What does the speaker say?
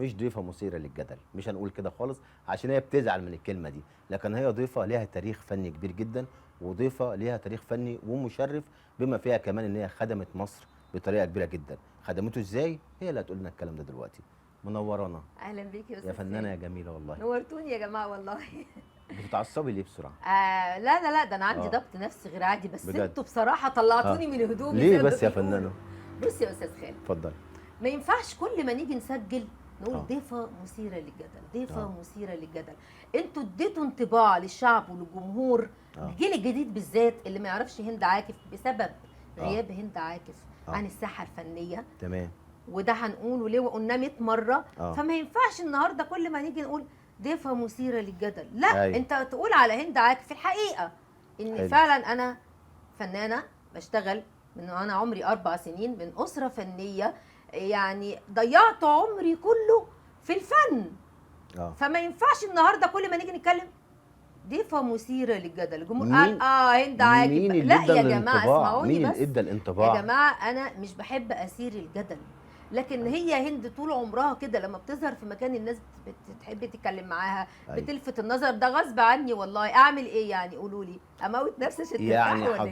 مش ضيفه مثيره للجدل، مش هنقول كده خالص عشان هي بتزعل من الكلمه دي، لكن هي ضيفه ليها تاريخ فني كبير جدا، وضيفه ليها تاريخ فني ومشرف، بما فيها كمان ان هي خدمت مصر بطريقه كبيره جدا. خدمته ازاي؟ هي اللي هتقول لنا الكلام ده دلوقتي. منورانا اهلا بيك يا يا استاذ فنانه يا سامي. جميله والله. نورتوني يا جماعه والله. بتتعصبي ليه بسرعه؟ لا لا لا، ده انا عندي اه ضبط نفسي غير عادي، بس بجد. انتوا بصراحه اه طلعتوني من هدومي ليه زي ما بس يا بيقولوا. فنانه؟ بص يا استاذ خالد، اتفضل. ما ينفعش كل ما نيجي نسجل نقول اه ضيفه مثيره للجدل، ضيفه اه مثيره للجدل. انتوا اديتوا انطباع للشعب وللجمهور، اه الجيل الجديد بالذات اللي ما يعرفش هند عاكف بسبب اه غياب هند عاكف اه عن الساحه الفنيه. تمام. وده هنقوله ليه وقلناه 100 مره. اه فما ينفعش النهارده كل ما نيجي نقول ضيفه مثيره للجدل، لا، ايوه انت تقول على هند عاكف في الحقيقه ان حلو. فعلا انا فنانه بشتغل من وانا عمري 4 سنين من اسره فنيه، يعني ضيعت عمري كله في الفن. اه فما ينفعش النهارده كل ما نيجي نتكلم ضيفه مثيره للجدل، الجمهور قال مين هند عاكف مين اللي لا ادى يا جماعه الانطباع؟ اسمعوني مين اللي بس. ادى يا الانطباع؟ جماعه انا مش بحب اسير الجدل، لكن ايوه هي هند طول عمرها كده لما بتظهر في مكان الناس بتحب تتكلم معاها، ايوه. بتلفت النظر. ده غصب عني والله، اعمل ايه يعني؟ قولوا لي اموت نفسي عشان يعني ترتاحوا ولا ايه؟